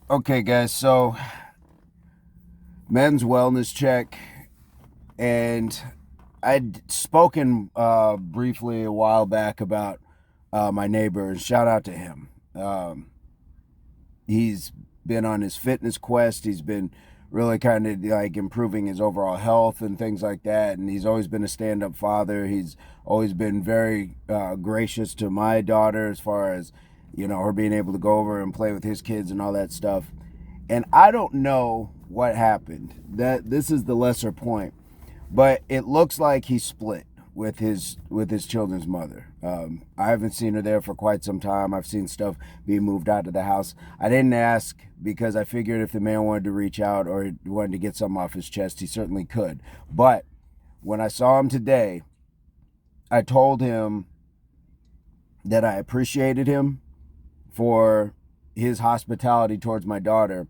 Okay, guys, so men's wellness check, and I'd spoken briefly a while back about my neighbor, and shout out to him. He's been on his fitness quest. He's been really kind of like improving his overall health and things like that. And he's always been a stand up father. He's always been very gracious to my daughter as far as, her being able to go over and play with his kids and all that stuff. And I don't know what happened. That this is the lesser point, but it looks like he split with his children's mother. I haven't seen her there for quite some time. I've seen stuff being moved out of the house. I didn't ask because I figured if the man wanted to reach out or wanted to get something off his chest, he certainly could. But when I saw him today, I told him that I appreciated him for his hospitality towards my daughter,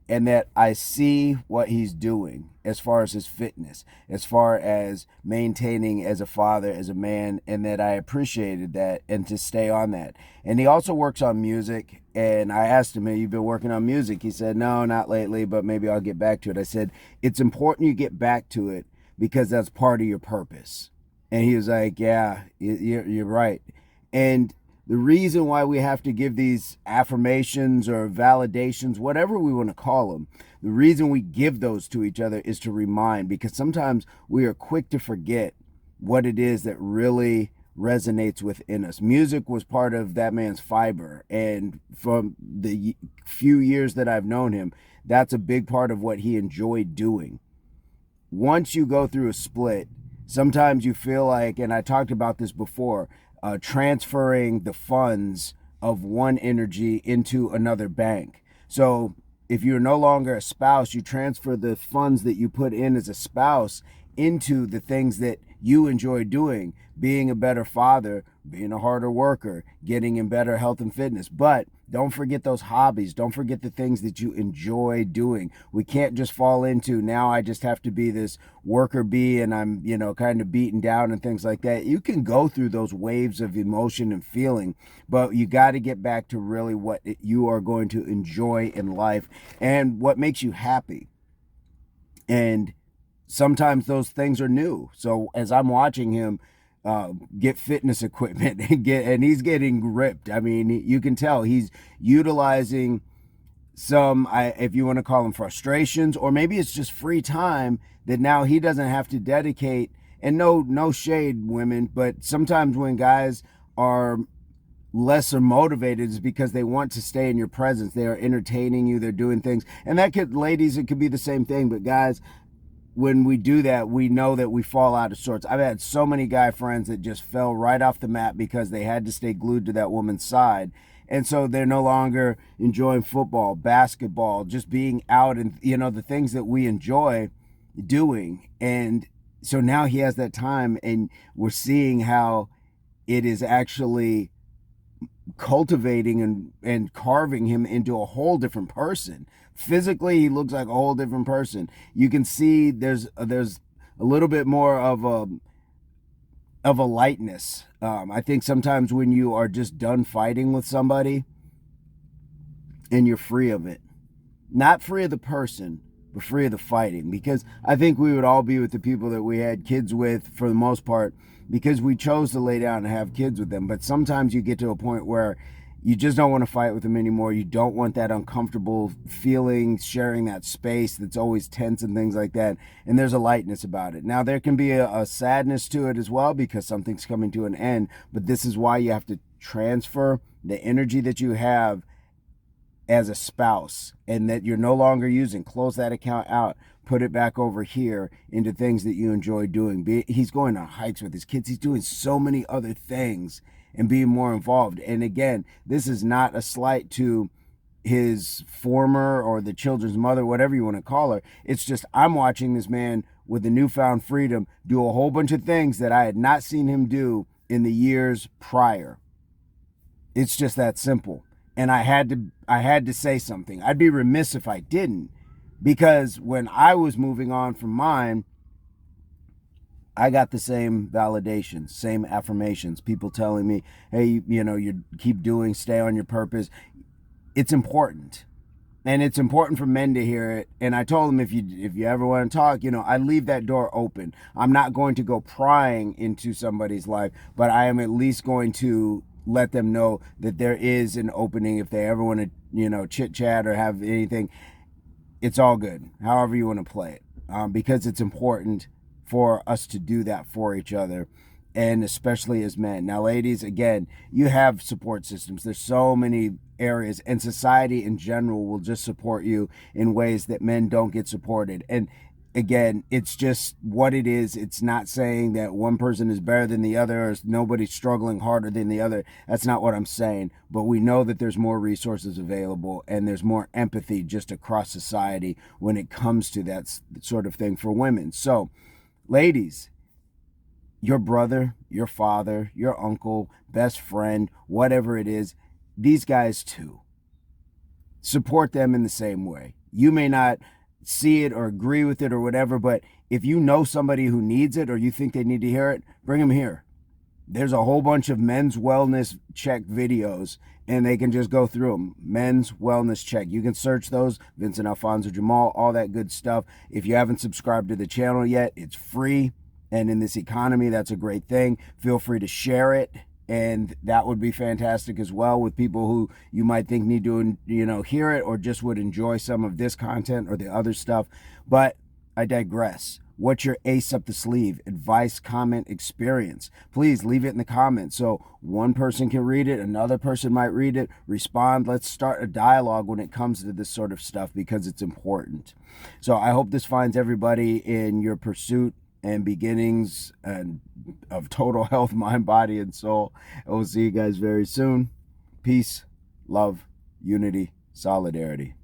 and that I see what he's doing as far as his fitness, as far as maintaining as a father, as a man, and that I appreciated that and to stay on that. And he also works on music. And I asked him, "Have you been working on music?" He said, "No, not lately, but maybe I'll get back to it." I said, "It's important you get back to it because that's part of your purpose." And he was like, "Yeah, you're right." And the reason why we have to give these affirmations or validations, whatever we want to call them, the reason we give those to each other is to remind, because sometimes we are quick to forget what it is that really resonates within us. Music was part of that man's fiber. And from the few years that I've known him, that's a big part of what he enjoyed doing. Once you go through a split, sometimes you feel like, and I talked about this before, transferring the funds of one energy into another bank. So if you're no longer a spouse, you transfer the funds that you put in as a spouse into the things that you enjoy doing, being a better father, being a harder worker, getting in better health and fitness. But don't forget those hobbies. Don't forget the things that you enjoy doing. We can't just fall into, now I just have to be this worker bee and I'm, kind of beaten down and things like that. You can go through those waves of emotion and feeling, but you got to get back to really what you are going to enjoy in life and what makes you happy. And sometimes those things are new. So as I'm watching him get fitness equipment and he's getting ripped. I mean, you can tell he's utilizing some, if you want to call them frustrations, or maybe it's just free time that now he doesn't have to dedicate. And no shade, women, but sometimes when guys are lesser motivated is because they want to stay in your presence. They are entertaining you. They're doing things, and that could, ladies, it could be the same thing. But guys, when we do that, we know that we fall out of sorts. I've had so many guy friends that just fell right off the map because they had to stay glued to that woman's side. And so they're no longer enjoying football, basketball, just being out and, the things that we enjoy doing. And so now he has that time, and we're seeing how it is actually cultivating and carving him into a whole different person. Physically, he looks like a whole different person. You can see there's a little bit more of a lightness. I think sometimes when you are just done fighting with somebody and you're free of it, not free of the person, but free of the fighting, because I think we would all be with the people that we had kids with for the most part because we chose to lay down and have kids with them. But sometimes you get to a point where you just don't want to fight with them anymore. You don't want that uncomfortable feeling, sharing that space that's always tense and things like that. And there's a lightness about it. Now, there can be a sadness to it as well because something's coming to an end. But this is why you have to transfer the energy that you have as a spouse and that you're no longer using. Close that account out, put it back over here into things that you enjoy doing. He's going on hikes with his kids. He's doing so many other things and being more involved. And again, this is not a slight to his former or the children's mother, whatever you want to call her. It's just I'm watching this man with the newfound freedom do a whole bunch of things that I had not seen him do in the years prior. It's just that simple. And I had to say something. I'd be remiss if I didn't, because when I was moving on from mine, I got the same validations, same affirmations, people telling me, "Hey, you keep doing, stay on your purpose." It's important. And it's important for men to hear it. And I told him, if you ever want to talk, I leave that door open. I'm not going to go prying into somebody's life, but I am at least going to let them know that there is an opening if they ever want to, chit chat or have anything. It's all good, however you want to play it, because it's important for us to do that for each other, and especially as men. Now, ladies, again, you have support systems. There's so many areas, and society in general will just support you in ways that men don't get supported. And again, it's just what it is. It's not saying that one person is better than the other or nobody's struggling harder than the other. That's not what I'm saying. But we know that there's more resources available and there's more empathy just across society when it comes to that sort of thing for women. So, ladies, your brother, your father, your uncle, best friend, whatever it is, these guys too. Support them in the same way. You may not see it or agree with it or whatever, but if you know somebody who needs it or you think they need to hear it, bring them here. There's a whole bunch of men's wellness check videos, and they can just go through them. Men's wellness check. You can search those. Vincent, Alfonzo, Jamal, all that good stuff. If you haven't subscribed to the channel yet, it's free. And in this economy, that's a great thing. Feel free to share it. And that would be fantastic as well with people who you might think need to, hear it or just would enjoy some of this content or the other stuff. But I digress. What's your ace up the sleeve? Advice, comment, experience? Please leave it in the comments so one person can read it, another person might read it, respond. Let's start a dialogue when it comes to this sort of stuff because it's important. So I hope this finds everybody in your pursuit and beginnings and of total health, mind, body, and soul. And we'll see you guys very soon. Peace, love, unity, solidarity.